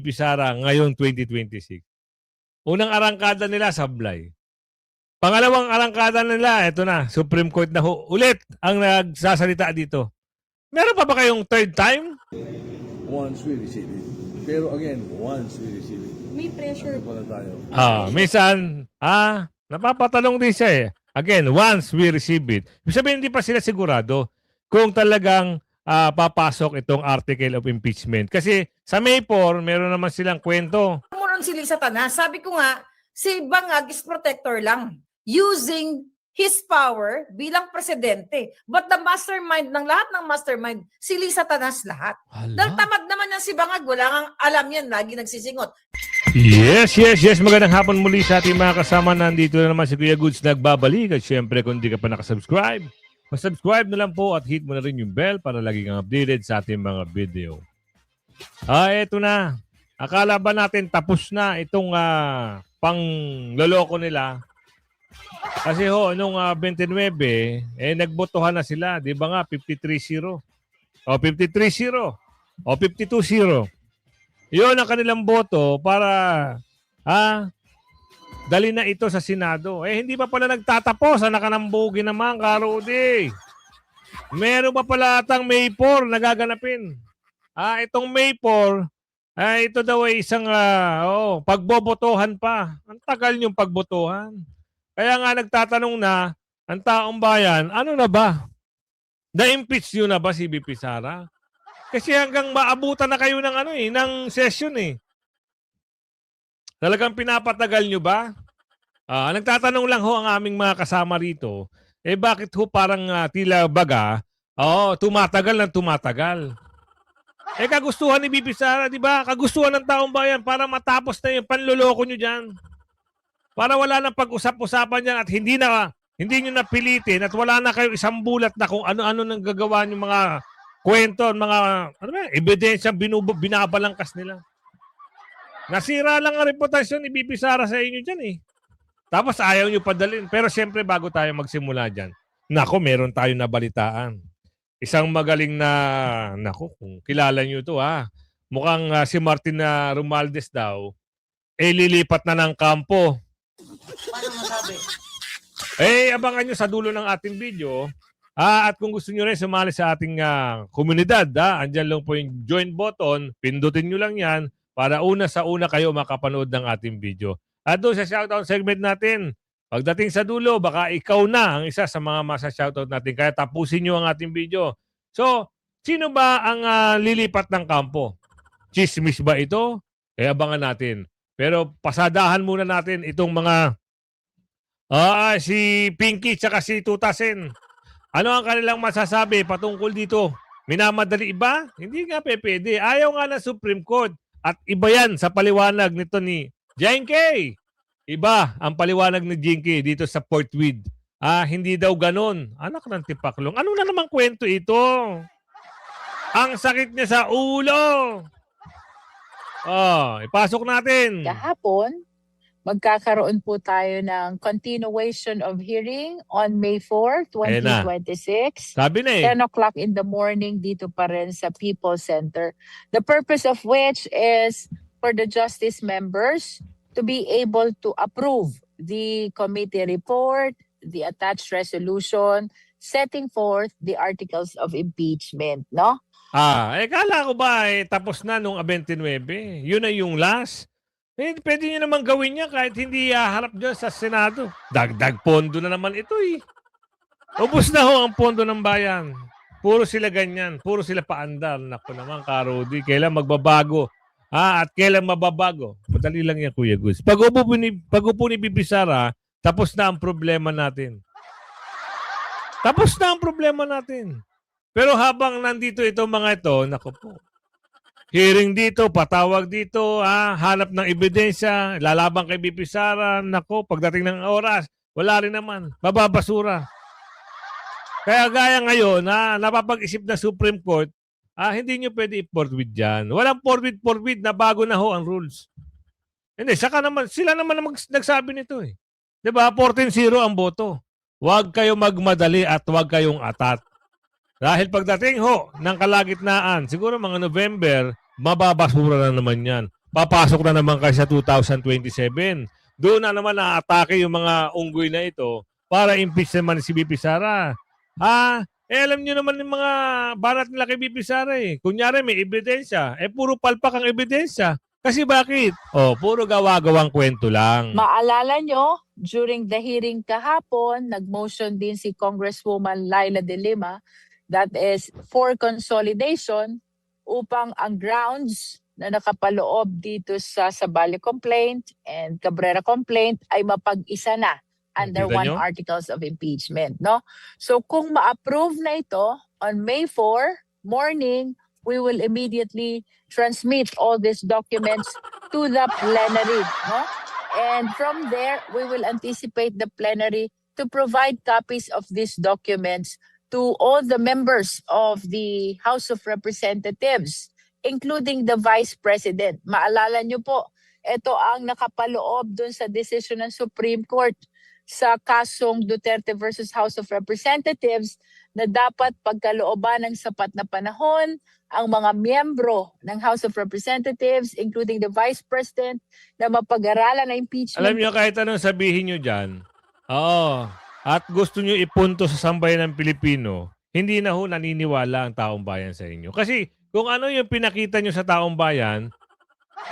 Sara ngayong 2026. Unang arangkada nila, sablay. Pangalawang arangkada nila, eto na, Supreme Court na ulit ang nagsasalita dito. Meron pa ba kayong third time? Once we receive it. Pero again, once we receive it. May pressure. Pala tayo. Minsan, napapatalong din siya eh. Again, once we receive it. Ibig sabihin, hindi pa sila sigurado kung talagang papasok itong article of impeachment. Kasi sa May 4, meron naman silang kwento. Muron si Lisa Tanas. Sabi ko nga, si Bangag is protector lang. Using his power bilang presidente. But the mastermind ng lahat ng mastermind, si Lisa Tanas lahat. Dahil tamad naman yan si Bangag. Wala kang alam yan. Lagi nagsisingot. Yes. Magandang hapon muli sa ating mga kasama. Nandito na naman si Kuya Goods nagbabalik. At syempre, kung di ka pa nakasubscribe, subscribe na lang po at hit mo na rin yung bell para lagi kang updated sa ating mga video. Eto na. Akala ba natin tapos na itong pangloloko nila? Kasi nung 29, nagbotohan na sila. Di ba nga, 53-0. O 53-0. O 52-0. Yun ang kanilang boto para dali na ito sa Senado. Hindi pa pala nagtatapos. Nakanambugi naman, Karudi. Meron pa pala atang May 4 nagaganapin. Itong May 4, ito daw ay isang pagbobotohan pa. Ang tagal yung pagbotohan. Kaya nga nagtatanong na ang taong bayan, ano na ba? Na-impeach nyo na ba si VP Sara? Kasi hanggang maabutan na kayo ng ng session eh. Talagang pinapatagal nyo ba? Nagtatanong lang ho ang aming mga kasama rito, bakit ho parang tila baga, tumatagal ng tumatagal. Kagustuhan ni VP Sara, di ba? Kagustuhan ng taong bayan para matapos na yung panloloko nyo dyan. Para wala nang pag-usap-usapan dyan at hindi nyo napilitin at wala na kayo isang bulat na kung ano-ano nang gagawa nyo mga kwento, mga ebidensya binabalangkas nila. Nasira lang ang reputasyon ni VP Sara sa inyo dyan eh. Tapos ayaw nyo padalin. Pero siyempre bago tayo magsimula dyan, meron tayo nabalitaan. Isang magaling na, kung kilala nyo ito mukhang si Martin Romualdez daw, lilipat na ng kampo. Paano masabi? Abangan nyo sa dulo ng ating video. At kung gusto nyo rin sumali sa ating komunidad, andyan lang po yung join button, pindutin nyo lang yan para una sa una kayo makapanood ng ating video. At doon sa shoutout segment natin, pagdating sa dulo, baka ikaw na ang isa sa mga masa-shoutout natin. Kaya tapusin nyo ang ating video. So, sino ba ang lilipat ng kampo? Chismis ba ito? Abangan natin. Pero pasadahan muna natin itong mga si Pinky tsaka si Tutasin. Ano ang kanilang masasabi patungkol dito? Minamadali ba? Hindi nga pwede. Ayaw nga ng Supreme Court. At iba yan sa paliwanag nito ni Jenke. Iba ang paliwanag ni Jenke dito sa Fort Worth. Hindi daw ganon. Anak ng tipaklong. Ano na namang kwento ito? Ang sakit niya sa ulo. Ipasok natin. Kahapon, magkakaroon po tayo ng continuation of hearing on May 4, 2026. Sabi na 10 o'clock in the morning dito pa rin sa People's Center. The purpose of which is for the justice members to be able to approve the committee report, the attached resolution, setting forth the articles of impeachment, no? Kala ko ba tapos na nung 29? Yun na yung last? Pwede nyo naman gawin niya kahit hindi harap dyan sa Senado. Dagdag pondo na naman ito eh. Ubus na ho ang pondo ng bayan. Puro sila ganyan. Puro sila paandar. Naku naman, Karodi. Kailan magbabago? At kailan mababago? Madali lang yan, Kuya Gus. Pag upo ni VP Sara, tapos na ang problema natin. Tapos na ang problema natin. Pero habang nandito itong mga ito, naku po. Hearing dito, patawag dito, hanap ng ebidensya, lalabang kay VP Sara, nako, pagdating ng oras, wala rin naman, mababasura. Kaya gaya ngayon, napapag-isip na Supreme Court, hindi nyo pwede i-forward dyan. Walang forward na bago na ho ang rules. Hindi, sila naman nagsabi nito eh. Diba, 14-0 ang boto. Huwag kayo magmadali at huwag kayong atat. Dahil pagdating ng kalagitnaan, siguro mga November, mababasura na naman yan. papasok na naman kayo sa 2027. Doon na naman na-atake yung mga unggoy na ito para impeach naman si BP Sara. Alam nyo naman yung mga banat nila kay BP Sara eh. Kunyari may ebidensya, puro palpak ang ebidensya. Kasi bakit? Puro gawa-gawang kwento lang. Maalala nyo, during the hearing kahapon, nag-motion din si Congresswoman Laila De Lima, that is for consolidation, upang ang grounds na nakapaloob dito sa Sabali complaint and Cabrera complaint ay mapag-isa na under Kita one nyo? articles of impeachment, no? So kung ma-approve na ito on May 4 morning, we will immediately transmit all these documents to the plenary, no? And from there, we will anticipate the plenary to provide copies of these documents to all the members of the House of Representatives, including the Vice President. Maalala nyo po, ito ang nakapaloob dun sa decision ng Supreme Court sa kasong Duterte versus House of Representatives na dapat pagkalooban ng sapat na panahon ang mga miyembro ng House of Representatives, including the Vice President, na mapag-aralan na impeachment. Alam nyo, kahit anong sabihin nyo dyan, at gusto nyo ipunto sa sambayan ng Pilipino, hindi na ho naniniwala ang taong bayan sa inyo. Kasi kung ano yung pinakita nyo sa taong bayan,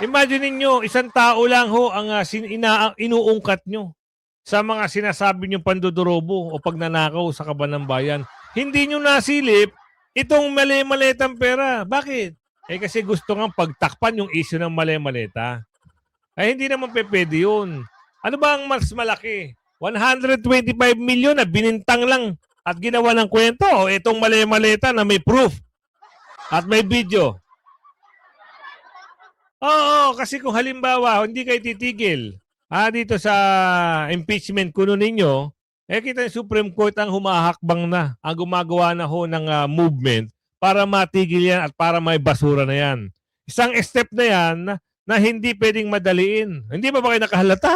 imagine niyo isang tao lang ho ang inuungkat nyo sa mga sinasabi nyo pandudurobo o pagnanakaw sa kaban ng bayan. Hindi nyo nasilip itong mali-maletang pera. Bakit? Kasi gusto nga pagtakpan yung issue ng mali-maleta. Hindi naman pwede yun. Ano ba ang mas malaki? 125 million na binintang lang at ginawa ng kwento. O itong mali-maleta na may proof at may video. Oo, kasi kung halimbawa hindi kayo titigil dito sa impeachment kuno ninyo, kita yung Supreme Court ang humahakbang na, ang gumagawa na ho ng movement para matigil yan at para may basura na yan. Isang step na yan na hindi pwedeng madaliin. Hindi ba kayo nakahalata?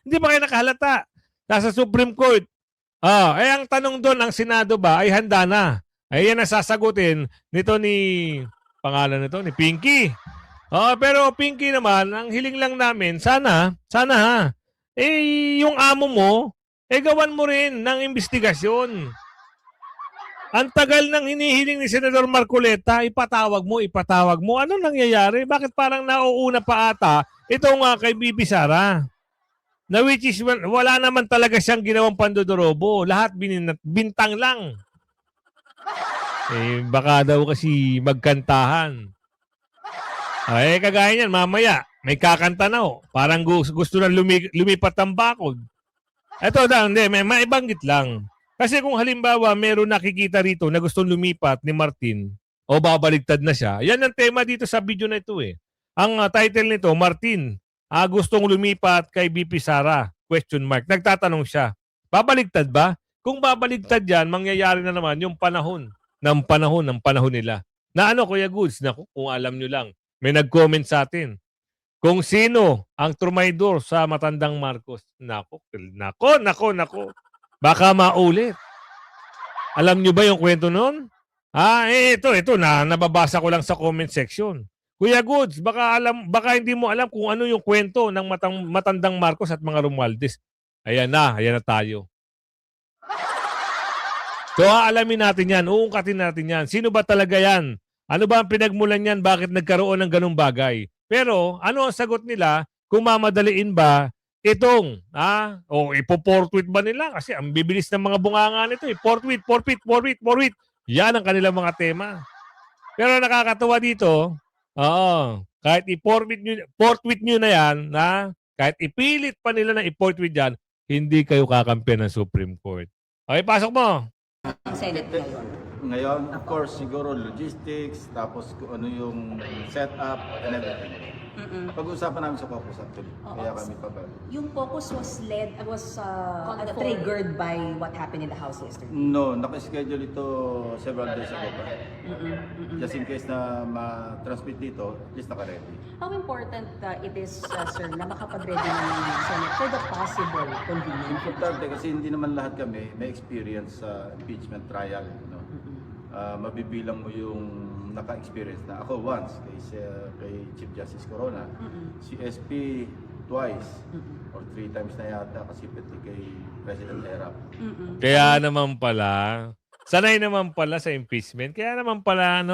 Hindi ba kayo nakahalata? Nasa Supreme Court. Ang tanong doon, ang Senado ba ay handa na? Yan ang sasagutin nito ni, pangalan nito, ni Pinky. Pero Pinky naman, ang hiling lang namin, sana ha, yung amo mo, gawan mo rin ng investigasyon. Ang tagal ng hinihiling ni Senador Marcoleta, ipatawag mo. Anong nangyayari? Bakit parang nauuna pa ata itong kay BP Sara? Na which is, wala naman talaga siyang ginawang pandodorobo. Lahat bintang lang. Baka daw kasi magkantahan. Kagaya niyan, mamaya, may kakanta na ho. Parang gusto na lumipat ang bakod. Ito daw, hindi, may maibanggit lang. Kasi kung halimbawa, meron nakikita rito na gustong lumipat ni Martin o babaligtad na siya, yan ang tema dito sa video na ito eh. Ang title nito, Martin, gustong lumipat kay BP Sara? Question mark. Nagtatanong siya, babaligtad ba? Kung babaligtad yan, mangyayari na naman yung panahon nila. Na ano, Kuya Goods, na kung alam nyo lang, may nag-comment sa atin. Kung sino ang trumaydor sa matandang Marcos. Nako. Baka maulit. Alam nyo ba yung kwento nun? Ito na nababasa ko lang sa comment section. Kuya Goods, baka hindi mo alam kung ano yung kwento ng matandang Marcos at mga Romualdez. Ayan na tayo. So, aalamin natin yan, uungkatin natin yan. Sino ba talaga yan? Ano ba ang pinagmulan yan? Bakit nagkaroon ng ganung bagay? Pero, ano ang sagot nila? Kung mamadaliin ba itong, ipo-forfeit ba nila? Kasi ang bibilis ng mga bunganga nito, forfeit. Yan ang kanilang mga tema. Pero nakakatawa dito, kahit i-forfeit nyo na yan, kahit ipilit pa nila na i-forfeit yan, hindi kayo kakampiyan ng Supreme Court. Okay, pasok mo. Senate ngayon? Ngayon, of course, siguro logistics, tapos kung ano yung setup and everything. Pag-uusapan namin sa caucus actually. Kaya kami pa ba? Yung caucus was triggered by what happened in the House yesterday. No, nakaschedule ito several days ago pa. Just in case na ma-transmit dito, at least naka-ready. How important it is, sir, na makapag-ready ng Senate for the possible convenience? Importante kasi hindi naman lahat kami may experience sa impeachment trial. No? Mabibilang mo yung naka-experience na. Ako once, kay Chief Justice Corona, si SP twice or 3 times na yata kasi pati kay President Erap. Kaya naman pala, sanay naman pala sa impeachment. Kaya naman pala,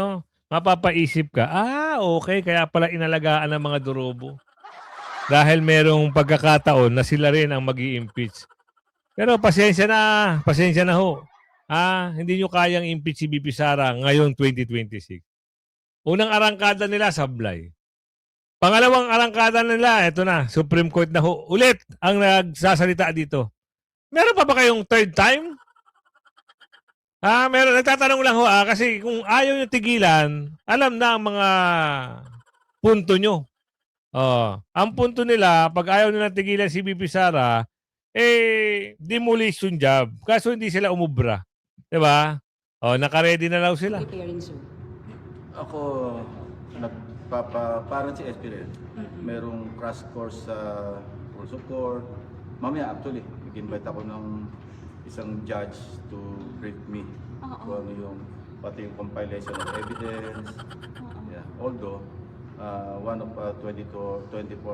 mapapaisip ka, okay, kaya pala inalagaan ng mga durobo. Dahil merong pagkakataon na sila rin ang mag-i-impeach. Pero pasensya na ho. Hindi nyo kayang impeach si BP Sara ngayong 2026. Unang arangkada nila, sablay. Pangalawang arangkada nila, eto na, Supreme Court na ho. Ulit ang nagsasalita dito. Meron pa ba kayong third time? Meron. Nagtatanong lang ho, kasi kung ayaw nyo tigilan, alam na ang mga punto nyo. Ang punto nila, pag ayaw nila tigilan si BP Sara, demolition job. Kaso hindi sila umubra. Diba? Naka-ready na lang sila. Preparing, sir. Ako, parang si SP rin. Merong crash course sa rules of court. Mamaya actually, nag-invite ako ng isang judge to brief me kung ano yung pati yung compilation of evidence. Yeah. Although, one of 24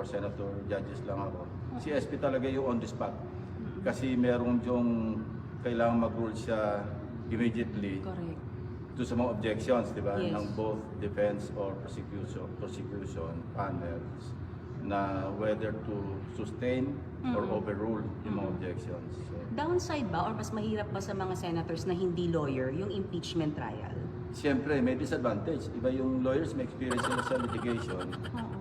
senator judges lang ako. Si SP talaga yung on the spot. Kasi merong yung kailangan mag-rule siya immediately. Correct. To sa mga objections, di ba? Yes. Ng both defense or prosecution panels na whether to sustain or overrule yung mga objections. So, Downside ba or mas mahirap ba sa mga senators na hindi lawyer yung impeachment trial? siyempre, may disadvantage. Iba yung lawyers, may experience sila sa litigation,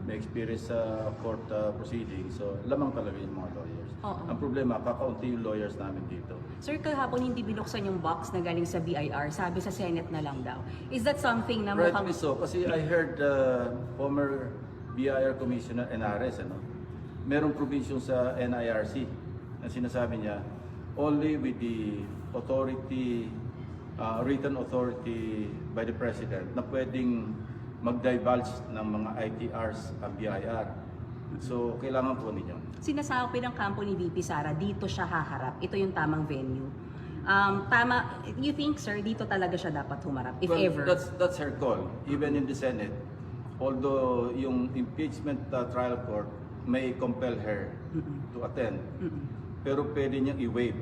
may experience sa court proceedings. So, lamang talaga yung mga lawyers. Ang problema, kakaunti yung lawyers namin dito. Sir, kahapon hindi binuksan yung box na galing sa BIR. Sabi sa Senate na lang daw. Is that something na mukhang... Rightly so, kasi I heard former BIR Commissioner Enares, merong provision sa NIRC na sinasabi niya, only with the authority, written authority by the President na pwedeng mag-divulge ng mga ITRs ang BIR. So, kailangan po ninyo. Sinasabi ng kampo ni VP Sara, dito siya haharap. Ito yung tamang venue. Tama, you think, sir, dito talaga siya dapat humarap, if Well, ever? that's her call. Even in the Senate, although yung impeachment trial court may compel her to attend, pero pwede niyang i-waive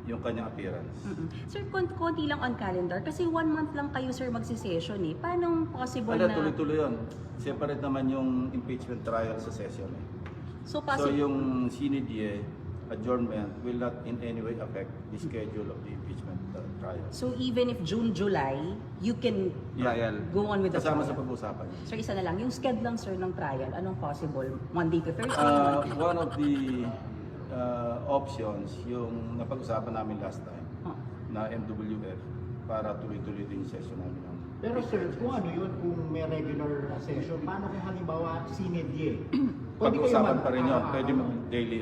yung kanyang appearance. Sir, konti lang on calendar kasi 1 month lang kayo, sir, magsisession eh. Paano possible Wala, na... tuloy-tuloy yun. Separate naman yung impeachment trial sa session. So, So yung CNDA adjournment will not in any way affect the schedule of the impeachment trial. So even if June, July, you can go on with the Kasama sa trial? pag-usapan. Sir, isa na lang. Yung schedule lang, sir, ng trial, anong possible? Monday to Thursday? One of the options, yung napag-usapan namin last time, na MWF, para tuloy-tuloy din yung session namin. Pero sir, kung ano yun, kung may regular session, paano kung halimbawa sinedye? Pag-usapan pa rin yun, pwede mag-daily.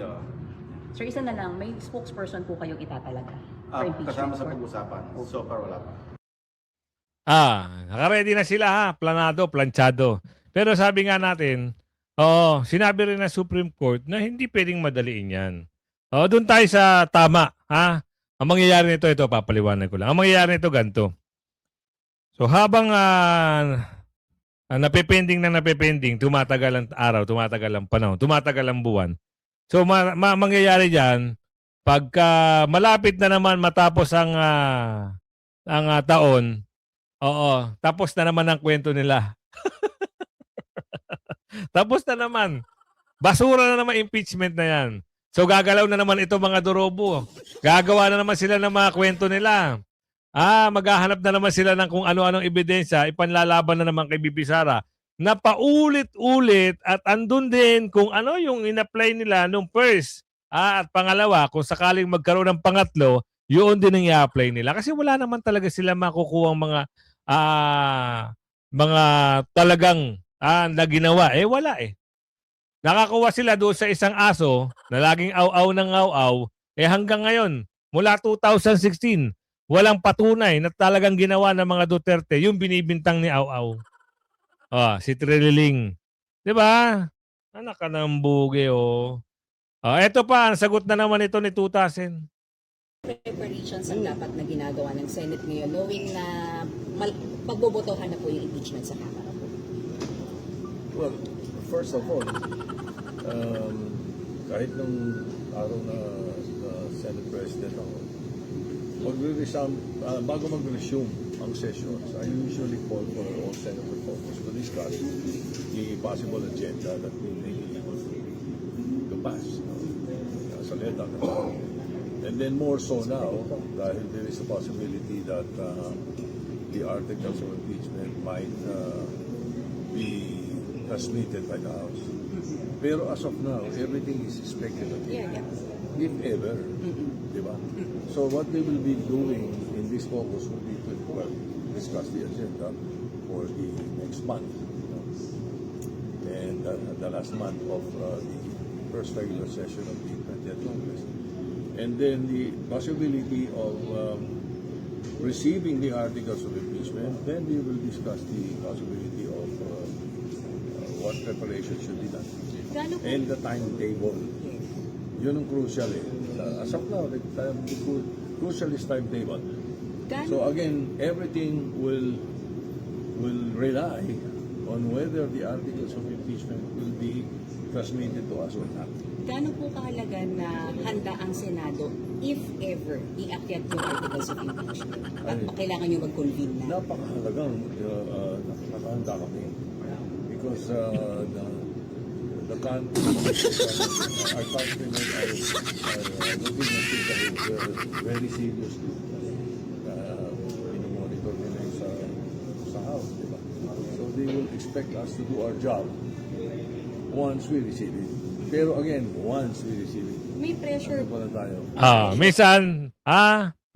Sir, isa na lang. May spokesperson po kayong itatalaga for impeachment Kasama sa court? pag-usapan. So far, wala pa. Naka-ready na sila planado, planchado. Pero sabi nga natin, sinabi rin ng Supreme Court na hindi pwedeng madaliin yan. Doon tayo sa tama, Ang mangyayari nito, ito, papaliwanag ko lang. Ang mangyayari nito, ganito. So habang napepending, tumatagal ang araw, tumatagal ang panahon, tumatagal ang buwan. So mangyayari diyan pagka malapit na naman matapos ang taon, tapos na naman ang kwento nila. Tapos na naman. Basura na naman impeachment na 'yan. So gagalaw na naman ito mga durobo. Gagawa na naman sila ng mga kwento nila. Maghahanap na naman sila ng kung ano-anong ebidensya, ipanlalaban na naman kay BP Sara na paulit-ulit at andun din kung ano yung in-apply nila nung first. At pangalawa, kung sakaling magkaroon ng pangatlo, yun din ang i-apply nila. Kasi wala naman talaga sila makukuha mga talagang na ginawa. Wala eh. Nakakuha sila doon sa isang aso na laging aw-aw ng aw-aw. Hanggang ngayon, mula 2016, walang patunay na talagang ginawa ng mga Duterte yung binibintang ni Aw-Aw. Si Trililing. Di ba? Anak ka ng buge, eto pa, ang sagot na naman ito ni 2000. Preparations ang dapat na ginagawa ng Senate ngayon, knowing na pagbobotohan na po yung impeachment sa Kamara po? Well, first of all, kahit nung araw na Senate President ako, bago mag-resume ang sessions, I usually call for all Senator caucus to discuss the possible agenda that we may be able to pass. Sa leta. And then more so now, dahil there is a possibility that the articles of impeachment might be transmitted by the House. Pero as of now, everything is speculative. Yeah. If ever. Di ba? So what we will be doing in this caucus will be to discuss the agenda for the next month. And the last month of the first regular session of the 20th Congress. And then the possibility of receiving the articles of impeachment, then we will discuss the possibility of what preparation should be done. And the timetable. Yun ang crucial eh. As of now, the crucial is timetable. So again, everything will rely on whether the articles of impeachment will be transmitted to us or not. Gaano po kahalaga na handa ang Senado if ever iakyat yung articles of impeachment? At kailangan nyo mag-convene na? Napakahalagang nakahanda kami. Because the country, our countrymen are looking at it very seriously. Monitor nila yung sa House, di ba? So they will expect us to do our job once we receive it. Pero again, once we receive it. May pressure. Ano pala tayo? Minsan,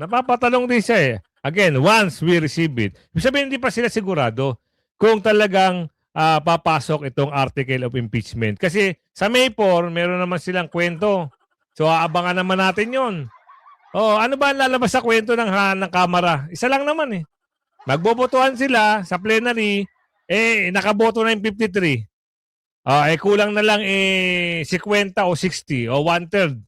napapatanong din siya eh. Again, once we receive it. Ibig sabihin, hindi pa sila sigurado kung talagang papasok itong article of impeachment. Kasi sa May 4, meron naman silang kwento. So, aabangan naman natin yon. Ano ba ang lalabas sa kwento ng Kamara? Isa lang naman eh. Magbobotohan sila sa plenary, nakaboto na yung 53. Kulang na lang 50 o 60 o 1/3.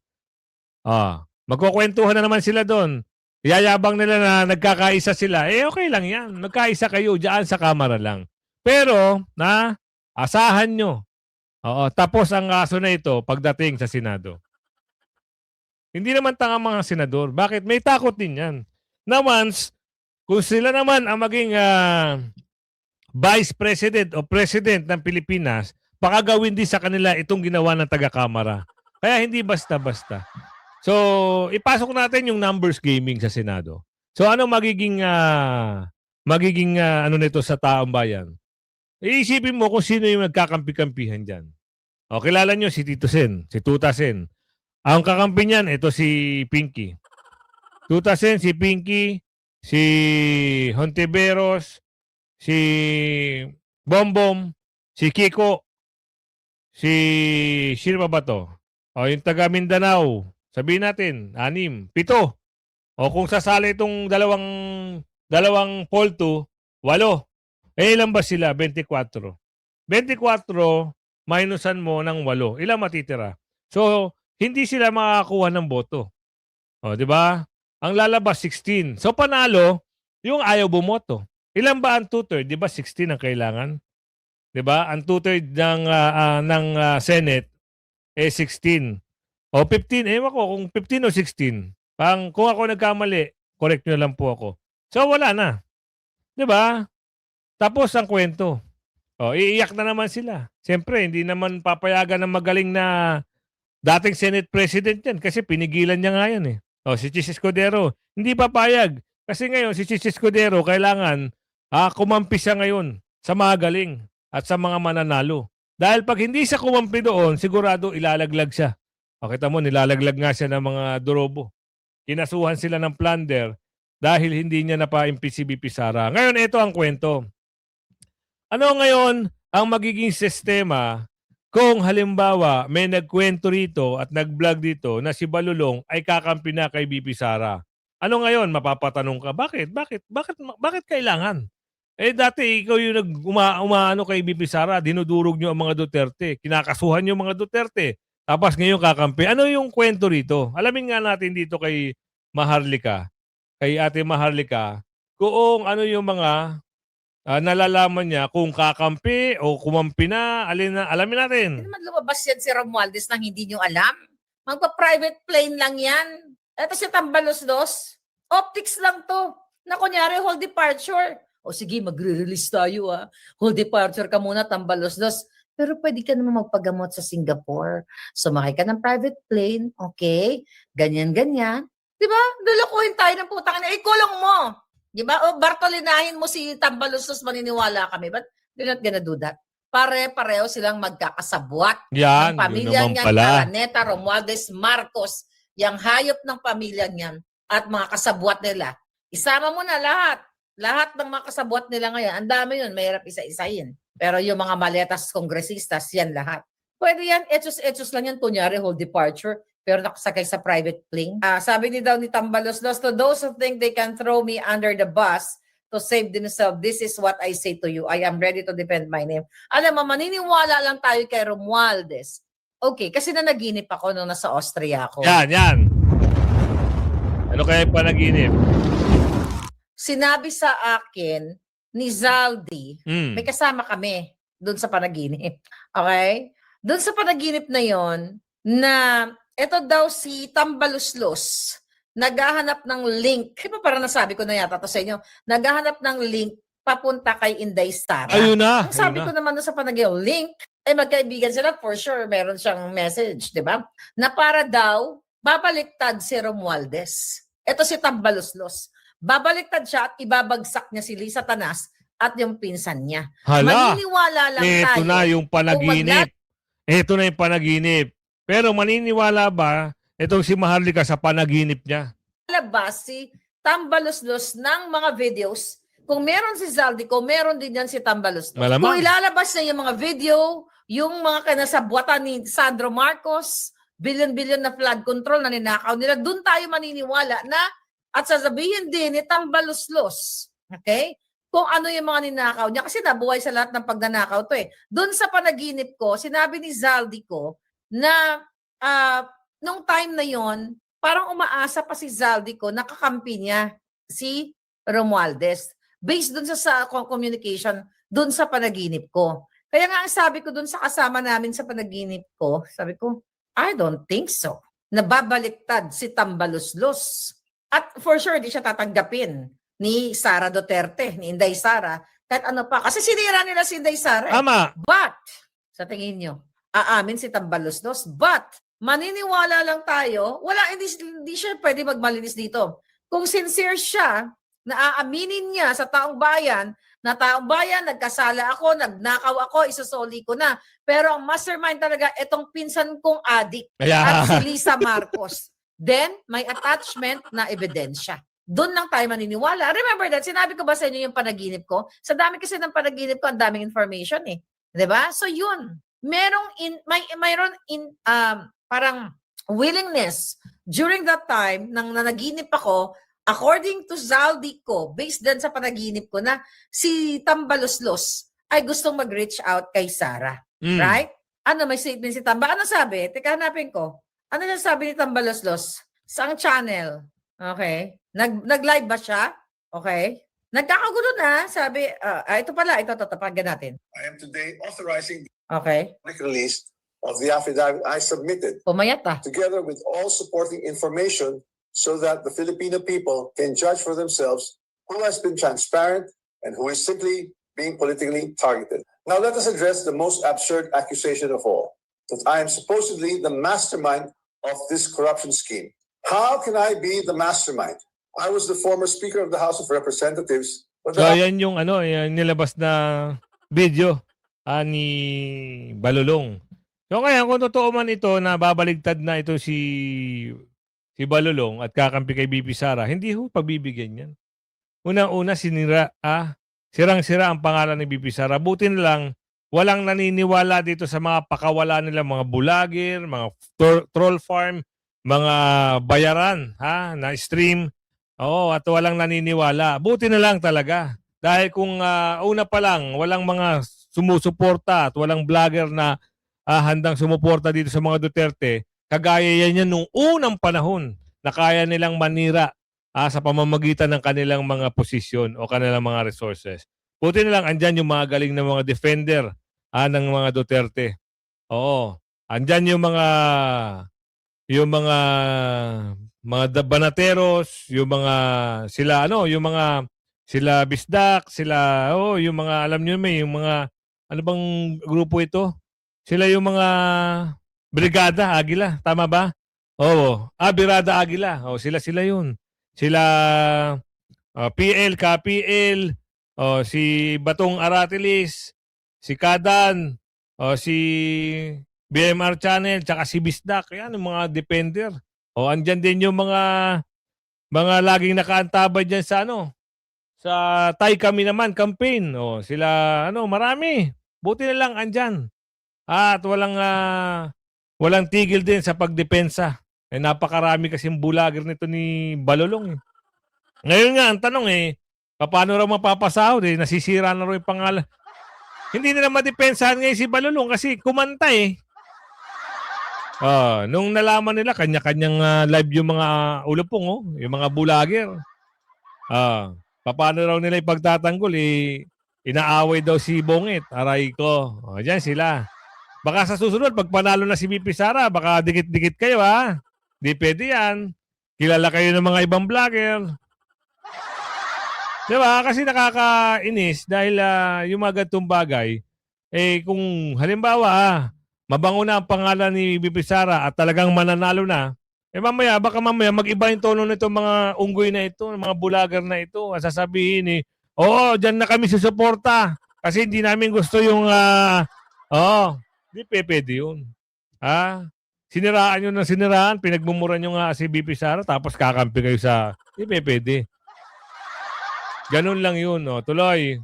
Magkukwentuhan na naman sila doon. Yayabang nila na nagkakaisa sila. Okay lang yan. Magkaisa kayo diyan sa Kamara lang. Pero, asahan nyo. Tapos ang kaso na ito pagdating sa Senado. Hindi naman tanga mga senador. Bakit? May takot din yan. Na once, kung sila naman ang maging Vice President o President ng Pilipinas, baka gawin din sa kanila itong ginawa ng taga-Kamara. Kaya hindi basta-basta. So, ipasok natin yung numbers gaming sa Senado. So, ano magiging ano nito sa taong bayan? Iisipin mo kung sino yung nagkakampi-kampihan dyan. Kilala nyo si Tito Sen, si Tuta Sen. Ang kakampi niyan, ito si Pinky. Tuta Sen, si Pinky, si Hontiveros, si Bombom, si Kiko, sino ba to? Yung taga Mindanao, sabihin natin, 6, 7. Kung sasali itong dalawang poll to, 8. Ilan ba sila? 24. 24, minusan mo ng 8. Ilan matitira? So, hindi sila makakakuha ng boto. Di ba? Ang lalabas, 16. So, panalo, yung ayaw bumoto. Ilan ba ang 2/3? Di ba 16 ang kailangan? Di ba? Ang 2/3 ng Senate, 16. O 15, ewan ko kung 15 o 16. Kung ako nagkamali, correct nyo lang po ako. So, wala na. Di ba? Tapos ang kwento. Iiyak na naman sila. Siyempre, hindi naman papayagan ng magaling na dating Senate President yan kasi pinigilan niya nga yan eh. Si Chis Escudero, hindi papayag. Kasi ngayon, si Chis Escudero, kailangan kumampi siya ngayon sa magaling at sa mga mananalo. Dahil pag hindi siya kumampi doon, sigurado ilalaglag siya. Kita mo, nilalaglag nga siya ng mga durobo. Kinasuhan sila ng plunder dahil hindi niya napa-impeach si BP Sara. Ngayon, ito ang kwento. Ano ngayon ang magiging sistema kung halimbawa may nagkwento rito at nag-vlog dito na si Balulong ay kakampi na kay BP Sara? Ano ngayon? Mapapatanong ka, bakit kailangan? Dati ikaw yung umaano kay BP Sara, dinudurog nyo ang mga Duterte, kinakasuhan nyo ang mga Duterte, tapos ngayon kakampi. Ano yung kwento rito? Alamin nga natin dito kay Maharlika, kay Ate Maharlika, kung ano yung mga nalalaman niya kung kakampi o kumampi na, alin na, alamin natin. Hindi naman lumabas yan si Romualdez nang hindi nyo alam. Magpa-private plane lang yan. Ito si Tambaluslos. Optics lang to. Na kunyari, hold departure. O sige, magre-release tayo Hold departure ka muna, Tambaluslos. Pero pwede ka naman magpagamot sa Singapore. Sumakay ka ng private plane, okay? Ganyan-ganyan. Diba? Lulukuhin tayo ng putang ina. Ikulong mo. Diba? O Bartolinahin mo si Tambaluslos, maniniwala kami. But we're not gonna do that. Pare-pareho silang magkakasabwat. Yan, Ang yun pamilya naman niyan, pala. Araneta, Romualdez, Marcos, yung hayop ng pamilya niyan at mga kasabwat nila. Isama mo na lahat. Lahat ng mga kasabwat nila ngayon. Ang dami yun, mahirap isa-isahin. Pero yung mga maletas kongresistas, yan lahat. Pwede yan, etsos lang yan, kunyari, hold departure, pero nakasakay sa private plane. Sabi ni daw ni Tambaluslos, to those who think they can throw me under the bus to save themselves, this is what I say to you. I am ready to defend my name. Alam mo, maniniwala lang tayo kay Romualdez. Okay, kasi nanaginip ako nung nasa Austria ako. Yan. Ano kaya yung panaginip? Sinabi sa akin ni Zaldi, may kasama kami doon sa panaginip. Okay? Doon sa panaginip na yon na ito daw si Tambaluslos naghahanap ng link. Di ba parang nasabi ko na yata to sa inyo? Naghahanap ng link papunta kay Inday Sara. Ayun na. Ang sabi ko naman doon sa panaginip, link, magkaibigan sila, for sure, meron siyang message, di ba? Na para daw, babaliktad si Romualdez. Ito si Tambaluslos. Babaliktad siya at ibabagsak niya si Lisa Tanas at yung pinsan niya. Hala, Maniniwala lang tayo. ito na yung panaginip. Ito na yung panaginip. Pero maniniwala ba itong si Maharlika sa panaginip niya? Labas si Tambaluslos ng mga videos. Kung meron si Zaldi, kung meron din yan si Tambaluslos. Malamang. Kung ilalabas niya yung mga video, yung mga kinasabwatan ni Sandro Marcos, billion-billion na flood control na ninakaw nila, doon tayo maniniwala na at sasabihin din ni Tambaluslos, okay? Kung ano yung mga ninakaw niya. Kasi nabuhay sa lahat ng pagnanakaw to eh. Doon sa panaginip ko, sinabi ni Zaldi ko na nung time na yon parang umaasa pa si Zaldi ko, nakakampi niya si Romualdez. Based doon sa communication, doon sa panaginip ko. Kaya nga ang sabi ko doon sa kasama namin sa panaginip ko, sabi ko, I don't think so. Nababaliktad si Tambaluslos. At for sure, di siya tatanggapin ni Sara Duterte, ni Inday Sara, kahit ano pa. Kasi sinira nila si Inday Sara. Ama. But, sa tingin nyo, aamin si Tambaluslos. But, maniniwala lang tayo, hindi siya pwede magmalinis dito. Kung sincere siya, na aaminin niya sa taong bayan, na taong bayan, nagkasala ako, nagnakaw ako, isosoli ko na. Pero ang mastermind talaga, itong pinsan kong adik at si Lisa Marcos. Then, may attachment na ebidensya. Doon lang tayo maniniwala. Remember that, sinabi ko ba sa inyo yung panaginip ko? Sa dami kasi ng panaginip ko, ang daming information eh. 'Di ba? So yun, mayroon parang willingness during that time nang nanaginip ako, according to Zaldi ko, based din sa panaginip ko na si Tambaluslos ay gustong mag-reach out kay Sara. Right? Ano, may statement si Tamba. Ano sabi? Teka, hanapin ko. Ano yung sabi ni Tambaluslos? Saang channel? Okay. Nag-live ba siya? Okay. Nagkakagulo na. Sabi, ito pala. Ito, tapagan natin. I am today authorizing Okay. the release of the affidavit I submitted, Pumayat together with all supporting information, so that the Filipino people can judge for themselves who has been transparent and who is simply being politically targeted. Now let us address the most absurd accusation of all, that I am supposedly the mastermind of this corruption scheme. How can I be the mastermind? I was the former Speaker of the House of Representatives. So yan yung yung nilabas na video ni Balulong. So kaya kung totoo man ito na babaligtad na ito si Balulong at kakampi kay BP Sara, hindi ho pagbibigyan yan. Unang-una sirang-sira ang pangalan ni BP Sara. Buti na lang walang naniniwala dito sa mga pakawala nila, mga bulagir, mga troll farm, mga bayaran na stream. Oo, at walang naniniwala. Buti na lang talaga. Dahil kung una pa lang, walang mga sumusuporta at walang vlogger na handang sumuporta dito sa mga Duterte, kagaya yan nung unang panahon na kaya nilang manira sa pamamagitan ng kanilang mga posisyon o kanilang mga resources. Buti na lang andyan yung mga galing na mga defender ng mga Duterte. Oo. Andyan yung mga banateros, yung mga sila yung mga sila Bisdak, sila yung mga alam niyo may yung mga ano bang grupo ito? Sila yung mga Brigada Agila, tama ba? Oo. Brigada Agila. Sila yun. Sila PL, KPL, si Batong Aratilis, si Kadan, si BMR Channel, tsaka si Bisdak. Yan, yung mga defender. Andyan din yung mga laging nakaantabay dyan sa sa Tay Kami Naman campaign. Sila, marami. Buti na lang andyan. At walang tigil din sa pagdepensa. Napakarami kasing bulager nito ni Balulong. Ngayon nga, ang tanong paano raw mapapasahod? Nasisira na raw yung pangalan. Hindi nila madepensahan ngayon si Balulong kasi kumanta nung nalaman nila, kanya-kanyang live yung mga ulupong, yung mga bulager. Paano raw nila ipagtatanggol? Inaaway daw si Bongit. Aray ko. Diyan sila. Baka sa susunod, pag panalo na si BP Sara, baka dikit-dikit kayo Di pwede yan. Kilala kayo ng mga ibang vlogger. Diba? Kasi nakakainis dahil yung mga ganitong bagay, kung halimbawa, mabango na ang pangalan ni BP Sara at talagang mananalo na, baka mamaya mag-iba yung tono nito mga unggoy na ito, mga bulager na ito. Sasabihin oo, dyan na kami susuporta kasi hindi namin gusto yung, di pwede yun. Siniraan nyo ng siniraan, pinagmumura nyo nga si BP Sara, tapos kakampi kayo sa, di pwede. Ganun lang yun, tuloy.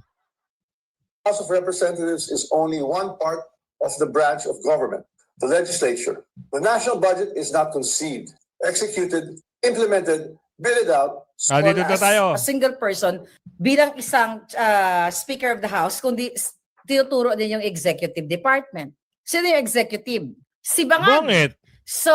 House of Representatives is only one part of the branch of government, the legislature. The national budget is not conceived, executed, implemented, billed out, Dito na tayo. a single person bilang isang Speaker of the House, kundi tinuturo din yung executive department. Sino yung executive? Si Bangag. Bongit. So,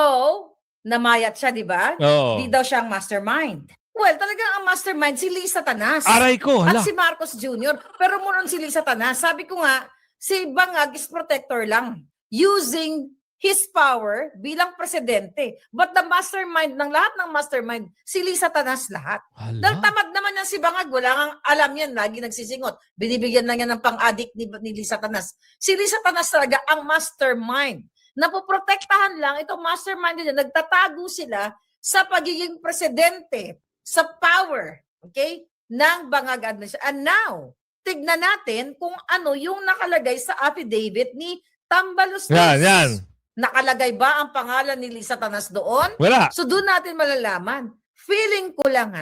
namayat siya, di ba? Oo. Di daw siya ang mastermind. Well, talagang ang mastermind si Lisa Tanas. Aray ko, hala. At si Marcos Jr. Pero muron si Lisa Tanas. Sabi ko nga, si Bangag is protector lang. Using his power bilang presidente. But the mastermind ng lahat ng mastermind, si Lisa Tanas lahat. Dahil tamad naman yan si Bangag. Wala kang alam yan. Lagi nagsisingot. Binibigyan lang yan ng pang-addict ni Lisa Tanas. Si Lisa Tanas talaga ang mastermind. Napoprotektahan lang itong mastermind nila. Nagtatago sila sa pagiging presidente, sa power, okay, ng Bangag administration. And now, tignan natin kung ano yung nakalagay sa affidavit ni Tambaluslos. Yan. Nakalagay ba ang pangalan ni Lisa Tanas doon? Wala. So doon natin malalaman. Feeling ko lang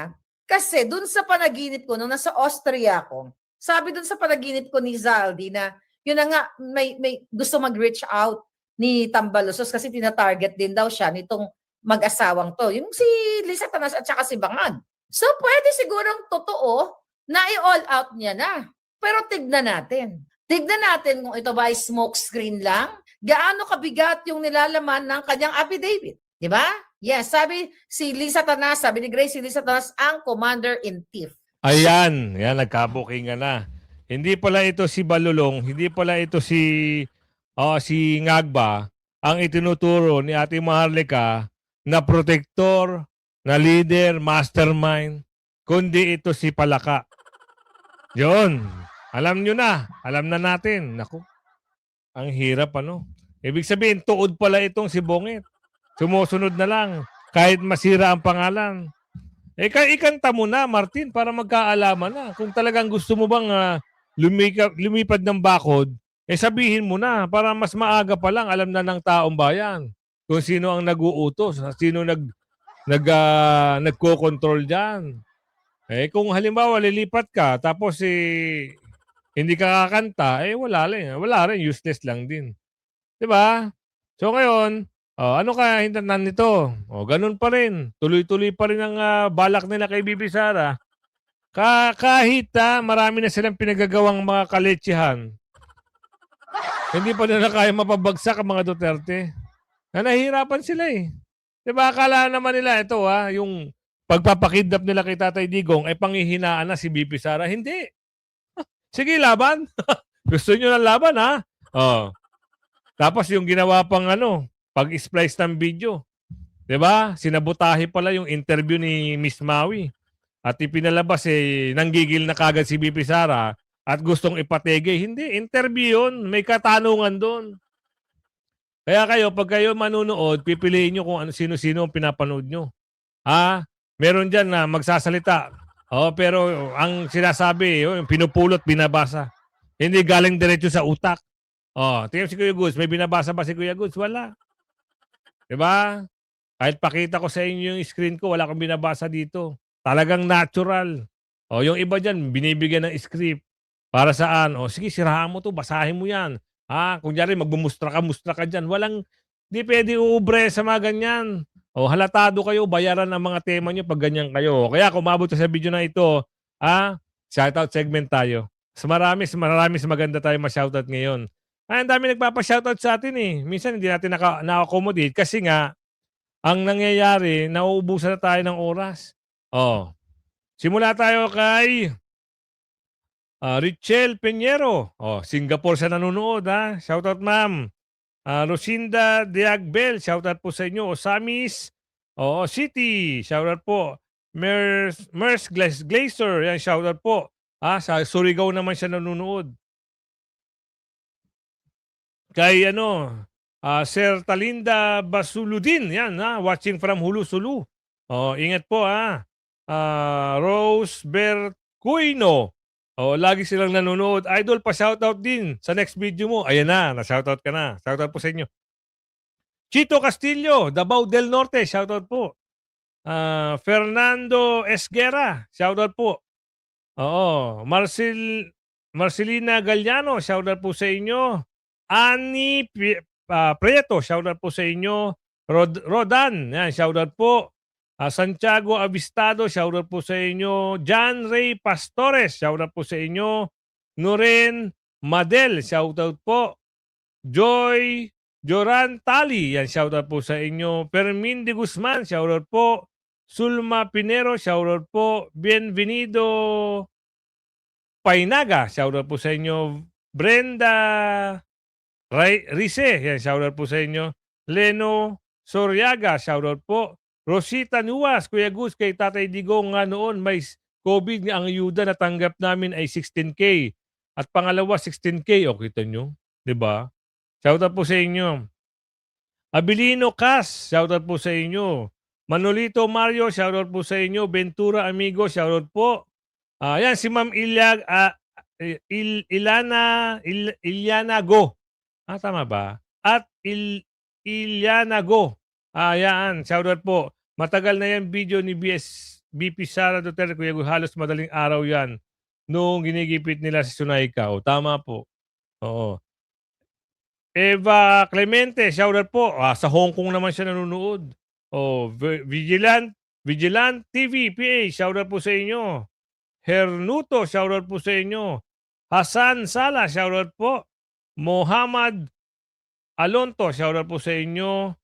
kasi doon sa panaginip ko, nung nasa Austria ako, sabi doon sa panaginip ko ni Zaldi na yun na nga, may gusto mag-reach out ni Tambaluslos kasi tina-target din daw siya nitong mag-asawang to. Yung si Lisa Tanas at saka si Bangag. So pwede sigurong totoo na i-all out niya na. Pero tignan natin. Tignan natin kung ito ba ay smoke screen lang. Gaano kabigat yung nilalaman ng kanyang affidavit. Di ba? Yes, sabi si Lisa Tanas, sabi ni Grace, si Lisa Tanas ang Commander-in-Chief. Ayan, nagkabukingan na. Hindi pala ito si Balulong, hindi pala ito si Ngagba ang itinuturo ni Ate Maharlika na protector, na leader, mastermind, kundi ito si Palaka. Yun. Alam nyo na. Alam na natin. Naku. Ang hirap Ibig sabihin, tuod pala itong si Bongit. Sumusunod na lang. Kahit masira ang pangalan. Ikanta mo na, Martin, para magkaalaman na. Kung talagang gusto mo bang lumipad ng bakod, sabihin mo na para mas maaga pa lang alam na ng taong bayan kung sino ang nag-uutos, sino nagko-control diyan. Kung halimbawa lilipat ka tapos hindi ka kakanta, wala rin, useless lang din. 'Di ba? So ngayon, ano kaya hintanan nito? Ganun pa rin. Tuloy-tuloy pa rin ang balak nila kay Bibi Sara. Kahit marami na silang pinagagawang mga kaletsihan, hindi pa nila kaya mapabagsak ang mga Duterte. Nahihirapan sila Diba? Akala naman nila ito yung pagpapakidnap nila kay Tatay Digong ay panghihinaan na si BP Sara. Hindi. Sige, laban. Gusto nyo ng laban, ha? Oh. Tapos yung ginawa pang pag-splice ng video. 'Di ba? Sinabotahe pala yung interview ni Miss Maui. At ipinalabas nanggigil na kagad si BP Sara at gustong ipatege. Hindi, interview yun. May katanungan doon. Kaya pag kayo manunood, pipiliin nyo kung sino-sino ang pinapanood nyo. Ha? Meron dyan na magsasalita. Pero ang sinasabi, yung pinupulot, binabasa. Hindi galing diretso sa utak. Tingnan si Kuya Goods, may binabasa ba si Kuya Goods? Wala. Diba? Kahit pakita ko sa inyo yung screen ko, wala akong binabasa dito. Talagang natural. Yung iba dyan, binibigyan ng script. Para saan? Sige, sirahan mo to, basahin mo yan. Kunyari, mustra ka dyan. Di pwede uubre sa mga ganyan. Halatado kayo, bayaran ang mga tema nyo pag ganyan kayo. Kaya kung umabot sa video na ito, shoutout segment tayo. Marami maganda tayo ma-shoutout ngayon. Ang dami nagpapa-shoutout sa atin eh. Minsan hindi natin na-accommodate kasi nga, ang nangyayari, nauubusan na tayo ng oras. Simula tayo kay Richel Peñero. Singapore sa nanonood, ha? Shoutout, ma'am. Rosinda Diagbel, shoutout po sa inyo. Osamis City, shoutout po. Mers Glazer, yan, shoutout po. Sa Surigao naman siya nanonood. Kay Sir Talinda Basuludin, yan, watching from Hulu Sulu. Ingat po, Rose Bercuino. Lagi silang nanonood. Idol, pa-shoutout din sa next video mo. Ayan na, na-shoutout ka na. Shoutout po sa inyo. Chito Castillo, Davao del Norte, shoutout po. Fernando Esguera, shoutout po. Marcelina Galliano, shoutout po sa inyo. Annie Prieto, shoutout po sa inyo. Rodan, yan, shoutout po. Santiago Avistado, shoutout po sa inyo. John Ray Pastores, shoutout po sa inyo. Nuren Madel, shoutout po. Joy Joran Tali, yan, shoutout po sa inyo. Fermin de Guzman, shoutout po. Sulma Pinero, shoutout po. Bienvenido Painaga, shoutout po sa inyo. Brenda Rize, yan, shoutout po sa inyo. Leno Soriaga, shoutout po. Rosita Nuwas, Kuya Gus, kay Tatay Digong nga noon may COVID, ang ayuda na tanggap namin ay 16K. At pangalawa, 16K. Kita nyo? Diba? Shoutout po sa inyo. Abilino Cas, shoutout po sa inyo. Manolito Mario, shoutout po sa inyo. Ventura Amigo, shoutout po. Yan, si Ma'am Ilyana Go. Tama ba? At Ilyana Go. Yan, shoutout po. Matagal na yan video ni BP Sara Duterte, Kuya Gus, halos madaling araw yan. Noong ginigipit nila si Sunayka. Tama po. Oo. Eva Clemente, shoutout po. Sa Hong Kong naman siya nanonood. Vigilant TV, PA, shoutout po sa inyo. Hernuto, shoutout po sa inyo. Hasan Sala, shoutout po. Muhammad Alonto, shoutout po sa inyo.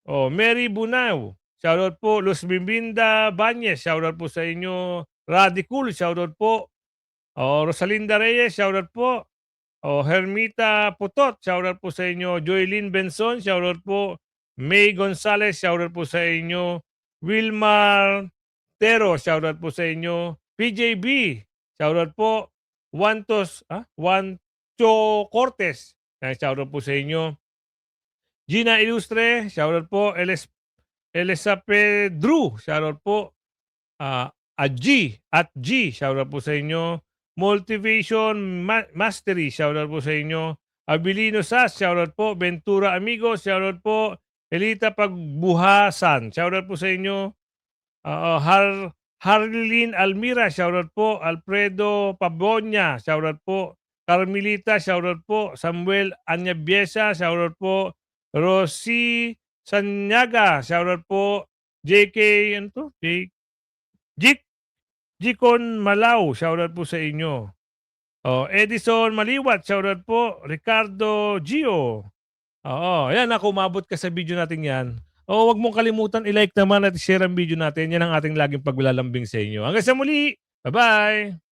Mary Bunaw, shoutout po. Luz Bimbinda Banyes, shoutout po sa inyo. Radicul, shoutout po. Rosalinda Reyes, shoutout po. Hermita Putot, shoutout po sa inyo. Joylyn Benson, shoutout po. May Gonzales, shoutout po sa inyo. Wilmar Tero, shoutout po sa inyo. PJB, shoutout po. Wancho Cortes, shoutout po sa inyo. Gina Ilustre, shoutout po. Elisa Pedro, shoutout po. At G, shoutout po sa inyo. Motivation Mastery, shoutout po sa inyo. Abilino Sas, shoutout po. Ventura Amigos, shoutout po. Elita Pagbuhasan, shoutout po sa inyo. Harlin Almira, shoutout po. Alfredo Pabonya, shoutout po. Carmelita, shoutout po. Samuel Anyabiesa, shoutout po. Rosie Sanyaga, shoutout po. JK, Jikon Malaw, shoutout po sa inyo. Edison Maliwat, shoutout po. Ricardo Gio. Yan, ako umabot ka sa video natin yan. O wag mong kalimutan i-like naman at share ang video natin. Yan ang ating laging paglalambing sa inyo. Hanggang sa muli. Bye-bye!